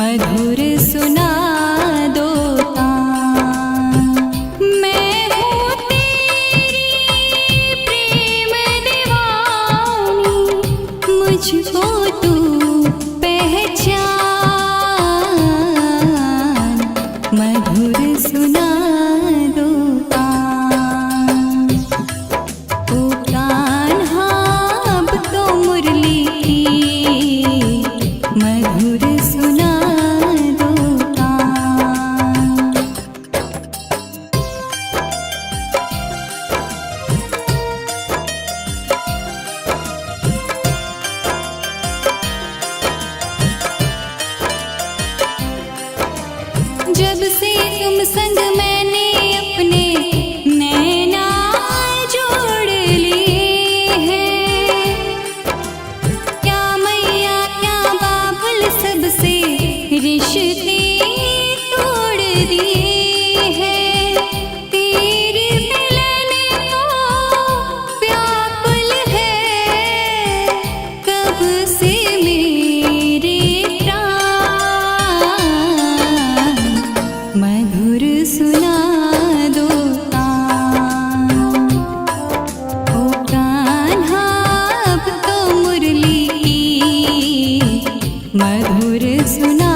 मधुर सुना दो तान। मैं हूँ तेरी प्रेम दीवानी, मुझको तू पहचान। मधुर सुना दो तान। ओ कान्हा अब तो मुरली की मधुर सुना दो तान। जब से तुम संग मैंने अपने नैना जोड़ लिए हैं, क्या मैया क्या बाबुल सबसे रिश्ते तोड़ दिए हैं। तेरी मिलन को व्याकुल है कब से मेरे प्राण। मधुर सुना दो तान। ओ कान्हा अब तो मुरली की मधुर सुना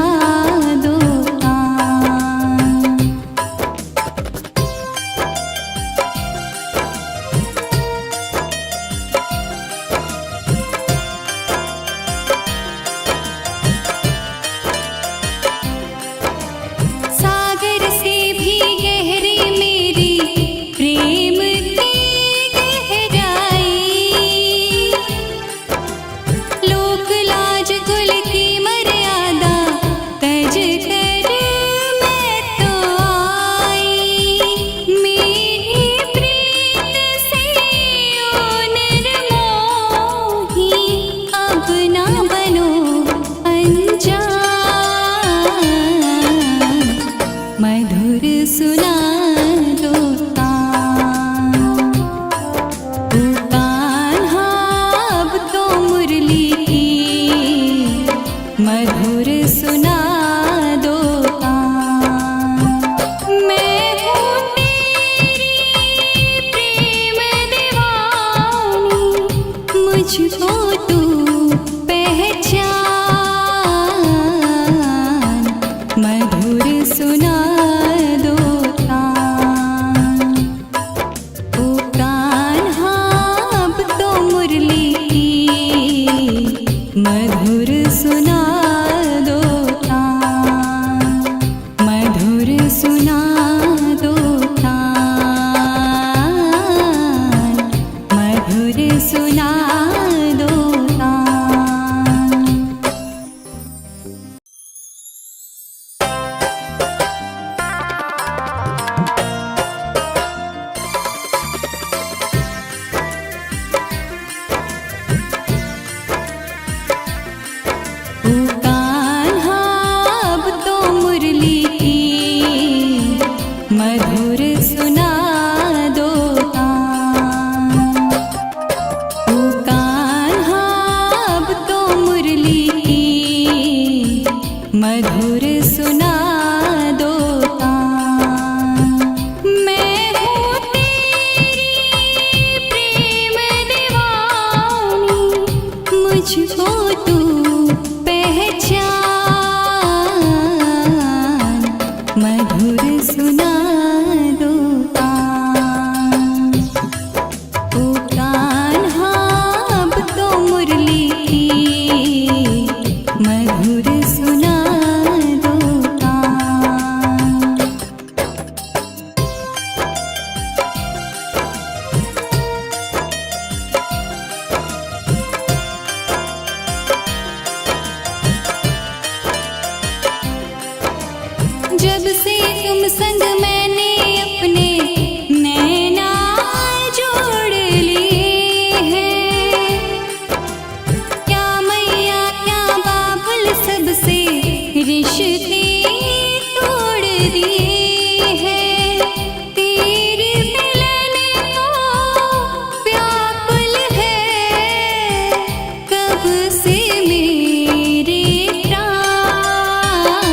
दो तान। सागर से भी गहरी मेरी प्रेम की गहराई, लोक लाज कुल की मर्यादा तज कर मैं तो आई। मेरी प्रीत से ओ निर्मोही अब ना बनो अनजान। मधुर सुना दो तान। ओ कान्हा अब तो मुरली की मधुर सुना दो तान। मैं हूँ तेरी प्रेम दीवानी, मुझको तू पहचान। मधुर सुना दो तान। ओ कान्हा अब तो मुरली की मधुर सुना दो तान। मधुर सुना दो तान। मधुर सुना दो तान। ओ कान्हा अब तो मुरली की मधुर सुना दो तान। ओ कान्हा अब तो मुरली की मधुर सुना दो तान। मैं हूँ तेरी प्रेम दीवानी, मुझको तू पहचान। मधुर सुना दो तान। ओ कान्हा अब तो मुरली की मधुर सुना दो तान। जब से तुम संग मैंने अपने नैना जोड़ लिए हैं, क्या मैया क्या बाबुल सबसे रिश्ते तोड़ दिए हैं। तेरी मिलन को व्याकुल है कब से मेरे प्राण।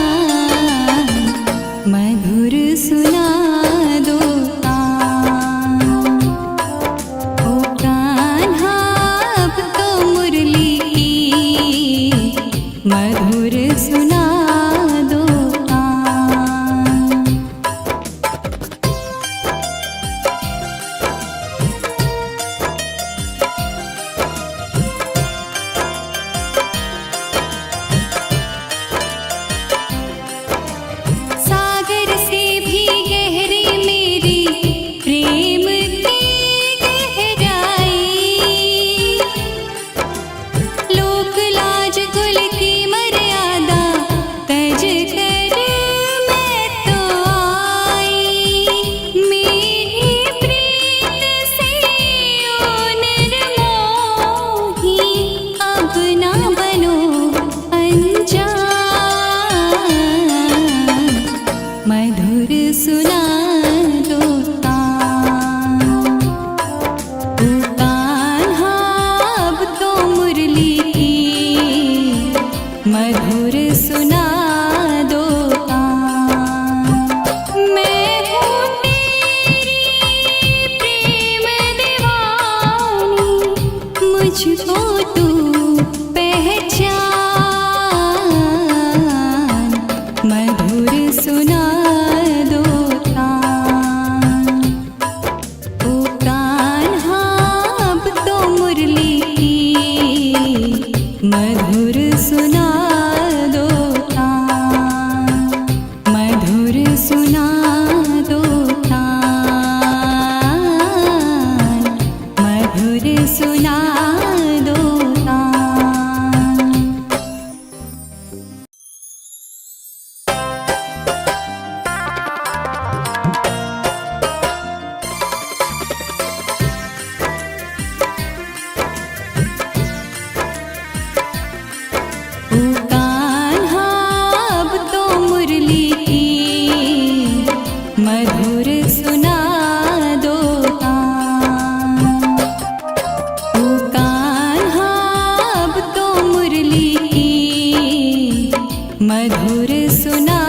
मधुर सुना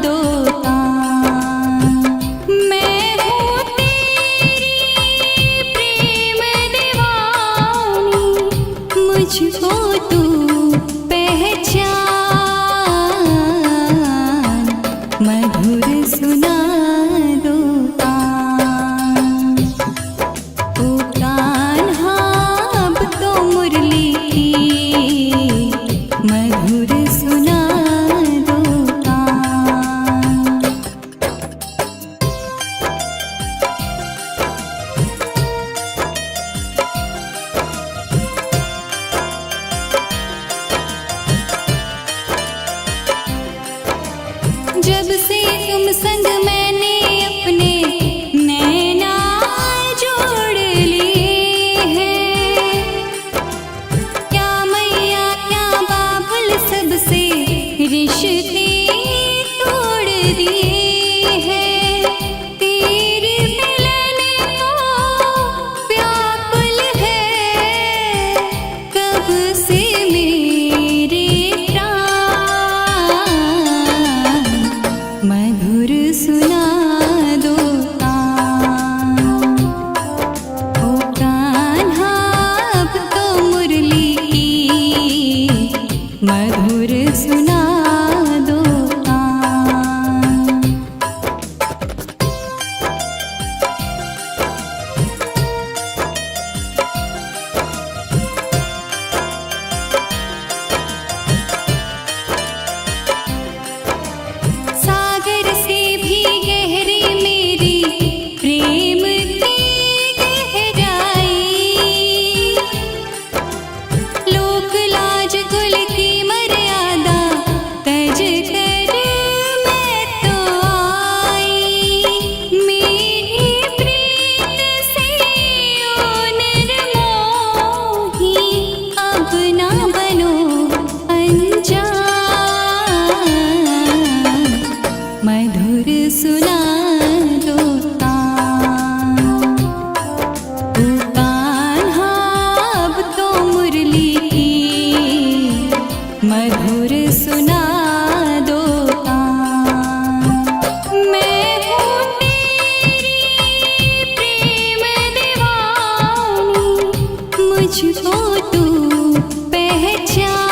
दो तान। मैं हूँ तेरी प्रेम दीवानी, मुझको तू पहचान, मधुर सुना दो तान। ओ कान्हा अब तो मुरली की मधुर सुना दो तान। जब से तुम संग मैंने अपने नैना जोड़ लिए हैं, क्या मैया क्या बाबुल सबसे रिश्ते तोड़ दिए हैं। तेरे मिलन को व्याकुल है कब से मेरे प्राण, मधुर सुना दो तान। ओ कान्हा अब तो मुरली की मधुर सुना दो तान। सागर से भी गहरी मेरी प्रेम की गहराई, लोक लाज कुल की मर्यादा तज कर मैं तो आई। मेरी प्रीत से ओ निर्मोही अब ना बनो अनजान, मधुर सुना दो तान। ओ कान्हा अब तो मुरली की मधुर सुना दो तान। मैं हूँ तेरी प्रेम दीवानी, मुझको तू पहचान,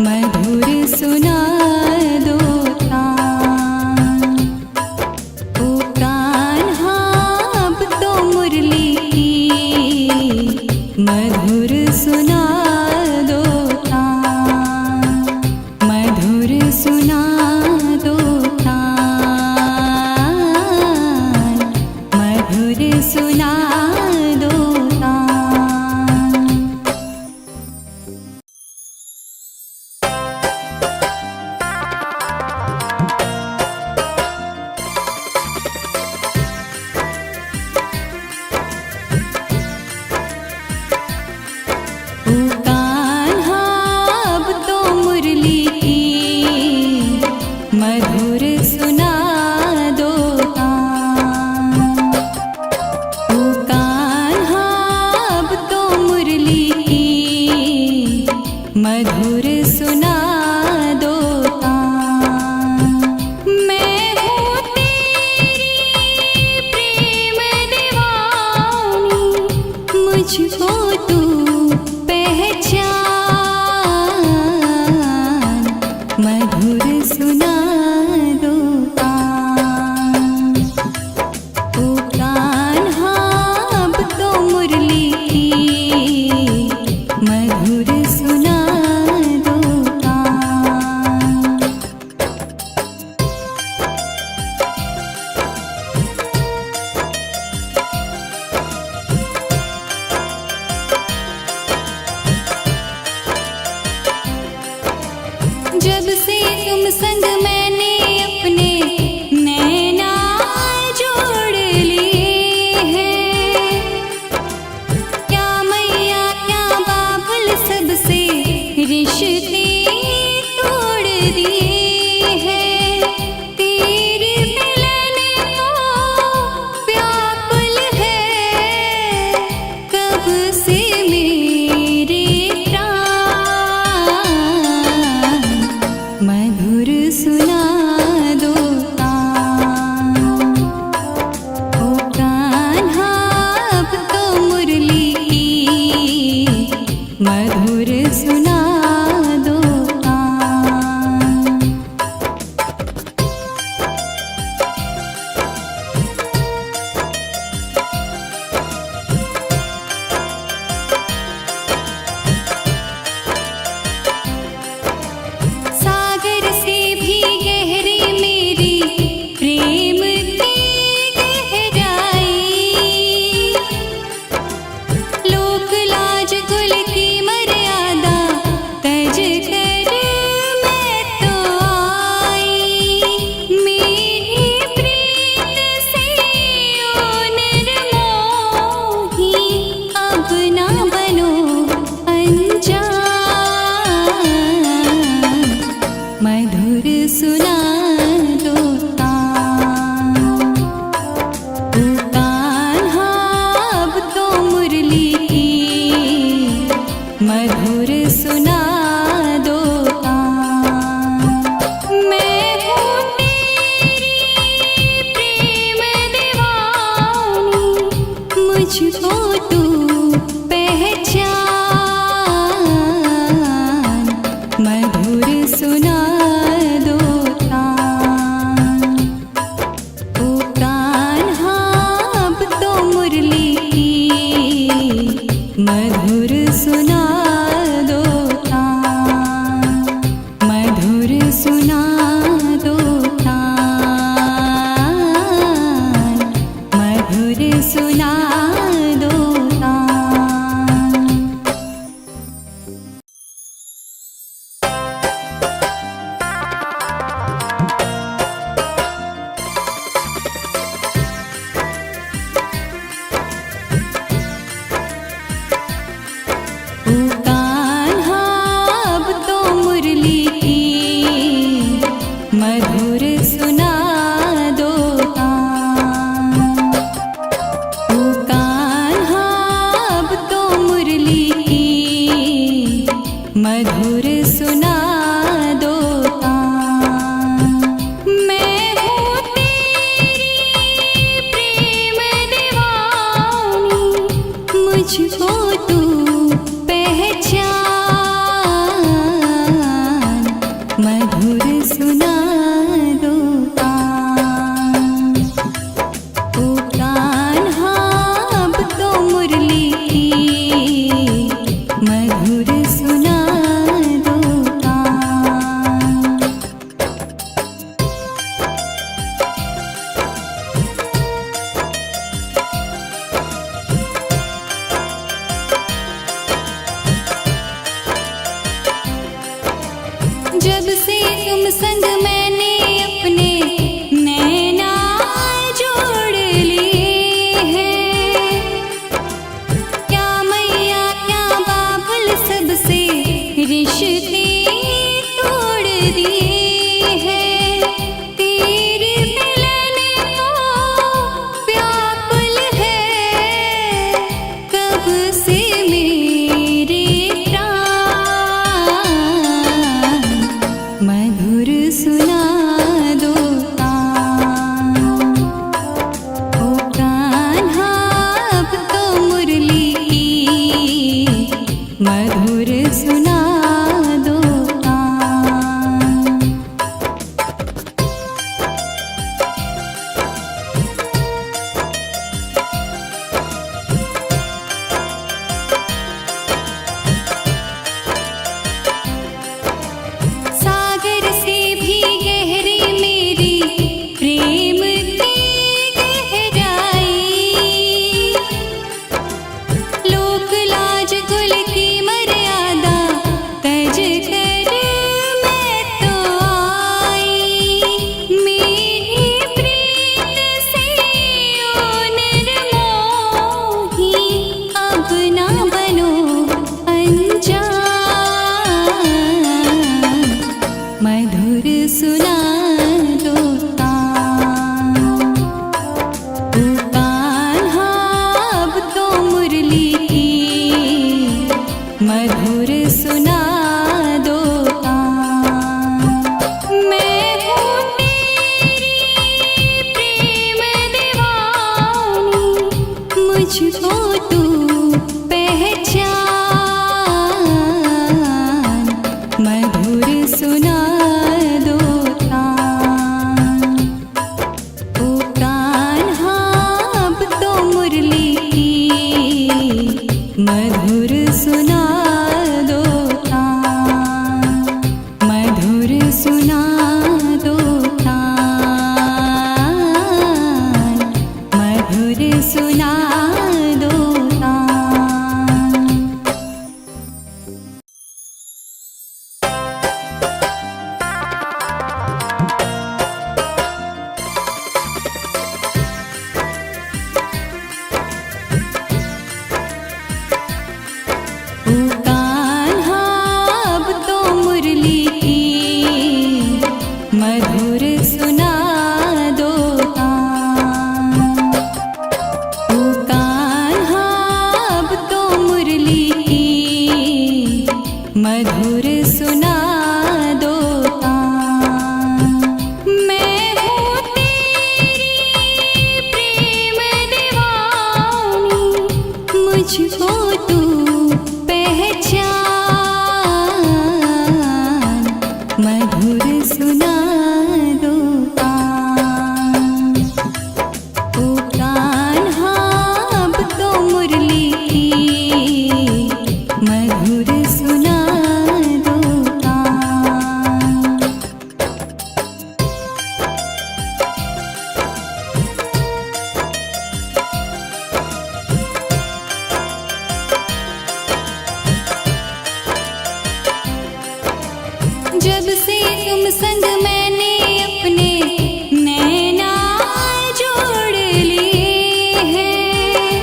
मधुर सुना दो तान। ओ कान्हा अब तो मुरली की मधुर सुना दो तान, मधुर सुना दो तान, मधुर सुना दो तान। ओ कान्हा अब तो मुरली की मधुर सुना दो तान। ओ कान्हा अब तो मुरली की मधुर सुना दो तान। मैं हूँ तेरी प्रेम दीवानी, मुझको तू पहचान, मधुर सुना दो तान। ओ कान्हा अब तो मुरली की मधुर सुना दो तान। जब से तुम संग मैंने अपने नैना जोड़ लिए हैं, क्या मैया क्या बाबुल सबसे रिश्ते तोड़ दिए हैं। तेरे मिलन को व्याकुल है कब से मेरे प्राण, सुना दो तान, मधुर सुना दो तान। ओ कान्हा अब तो मुरली की मधुर सुना दो तान। ओ कान्हा अब तो मुरली की मधुर सुना दो तान। मैं हूँ तेरी प्रेम दीवानी, मुझको तू पहचान, मधुर सुना दो तान। ओ कान्हा अब तो मुरली की मधुर सुना दो तान। जब से तुम संग मैंने अपने नैना जोड़ लिए हैं, क्या मैया क्या बाबुल सबसे रिश्ते तोड़ दिए हैं। तेरे मिलन को व्याकुल है कब से मेरे प्राण, मधुर सुना दो तान। ओ कान्हा अब तो मुरली की मधुर सुना दो तान। सागर से भी गहरी मेरी प्रेम की गहराई, लोक लाज कुल की मर्यादा तज कर मैं तो आई। मेरी प्रीत से ओ निर्मोही अब ना बनो अनजान, मधुर सुना दो तान। ओ कान्हा अब तो मुरली की मधुर सुना दो तान। मैं हूँ तेरी प्रेम दीवानी, मुझको तू पहचान, मधुर सुना दो तान। ओ कान्हा अब तो मुरली की मधुर सुना दो तान, मधुर सुना दो तान, मधुर सुना दो तान। ओ कान्हा अब तो मुरली की मधुर सुना दो तान। ओ कान्हा अब तो मुरली की मधुर सुना दो तान। मैं हूँ तेरी प्रेम दीवानी, मुझको तू पहचान, मधुर सुना दो तान। ओ कान्हा अब तो मुरली की मधुर सुना दो तान। जब से तुम संग मैंने अपने नैना जोड़ लिए हैं,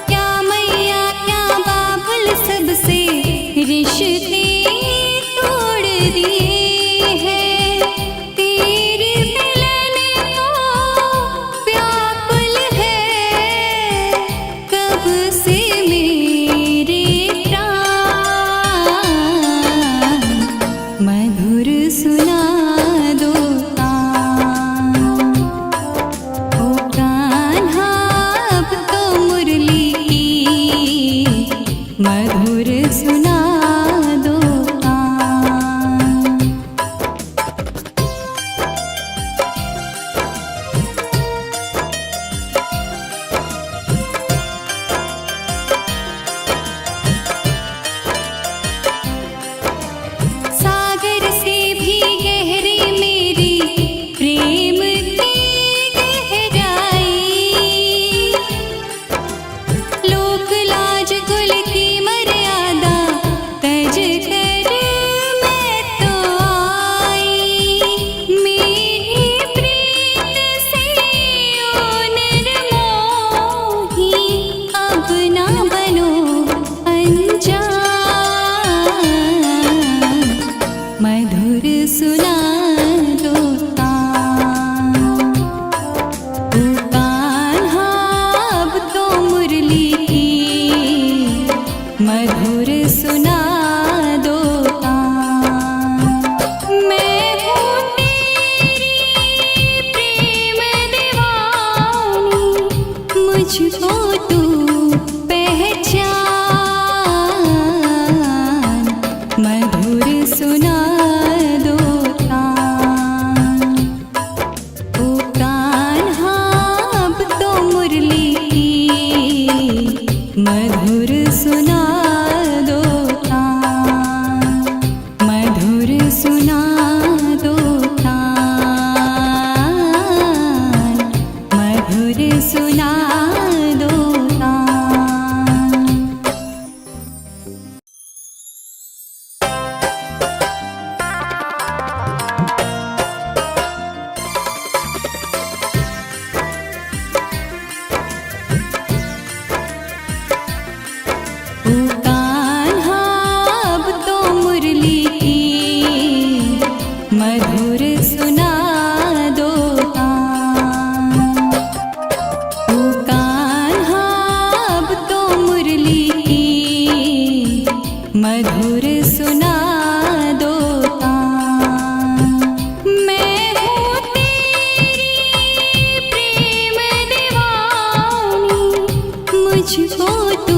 क्या मैया क्या बाबुल सबसे रिश्ते तोड़ दिए हैं। तेरे मिलन को व्याकुल है कब से मेरे प्राण, मधुर सुना दो तान। ओ कान्हा अब तो मुरली की मधुर सुना दो तान। सागर से भी गहरी मेरी प्रेम की गहराई, लोक लाज कुल की मर्यादा तज कर मैं तो आई। मेरी प्रीत से ओ निर्मोही अब ना बनो अनजान, मधुर सुना दो तान। ओ कान्हा अब तो मुरली की मधुर सुना दो तान। मैं हूँ तेरी प्रेम दीवानी, मुझको तू पहचान, मधुर सुना दो तान। ओ कान्हा अब तो मुरली की मधुर सुना दो तान, मधुर सुना दो तान, मधुर सुना दो तान। ओ कान्हा अब तो मुरली की मधुर सुना दो तान। ओ कान्हा अब तो मुरली की मधुर सुना दो तान। मैं हूँ तेरी प्रेम दीवानी, मुझको तू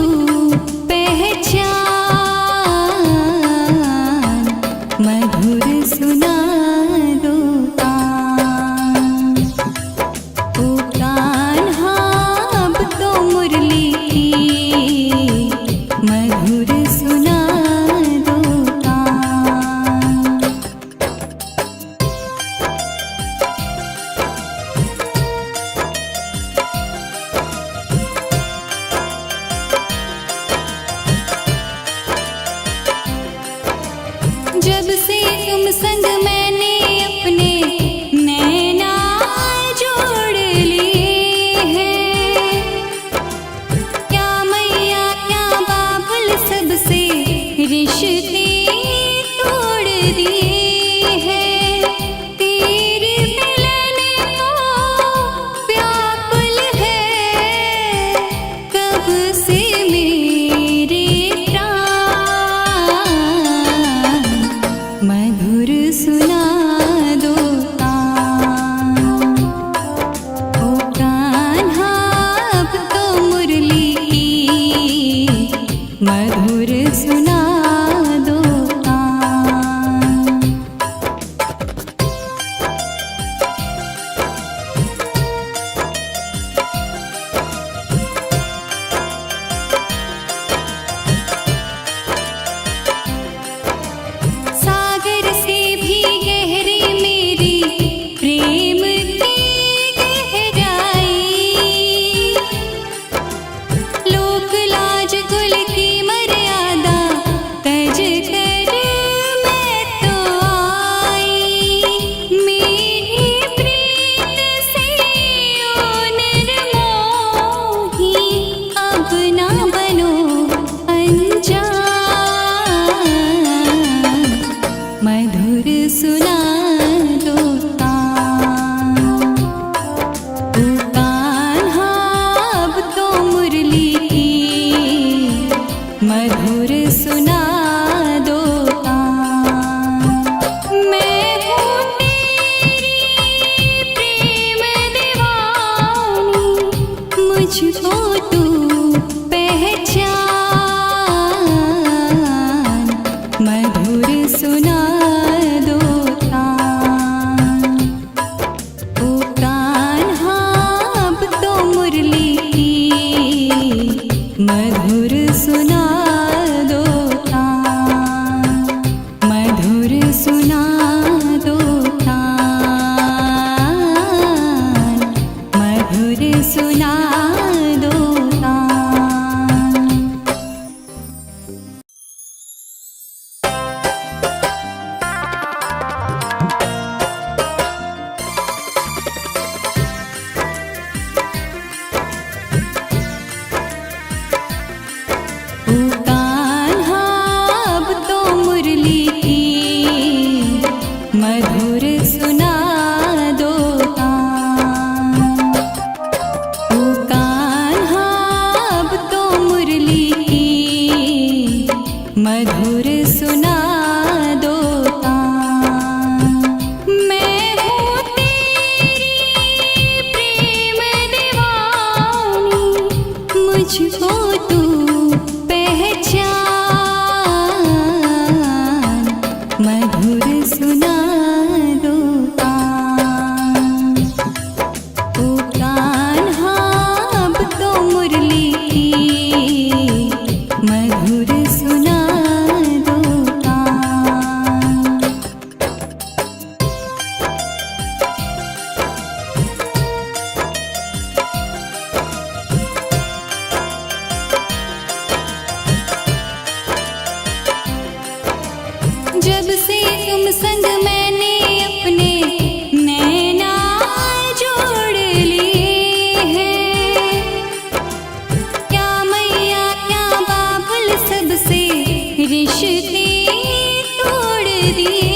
पहचान, मधुर सुना दो तान। ओ कान्हा अब तो मुरली की मधुर सुना दो तान। जब से तुम संग मैंने अपने नैना जोड़ लिए हैं, क्या मैया क्या बाबुल सबसे रिश्ते तोड़ दिए हैं। तेरे मिलन को व्याकुल है कब से मेरे प्राण, मधुर सुना दो तान। ओ कान्हा अब तो मुरली की मधुर सुना दो तान। सुना दो तान। ओ कान्हा अब तो मुरली की मधुर सुना दो तान, मधुर सुना दो तान, मधुर सुना दो तान। ओ कान्हा अब तो मुरली की मधुर सुना दो तान। ओ कान्हा अब तो मुरली की मधुर सुना दो तान। मैं हूँ तेरी प्रेम दीवानी, मुझको तू पहचान, मधुर सुना दो तान। ओ कान्हा अब तो मुरली की मधुर सुना दो तान। जब से तुम संग मैंने अपने नैना जोड़ लिए हैं, क्या मैया क्या बाबुल सबसे रिश्ते तोड़ दिए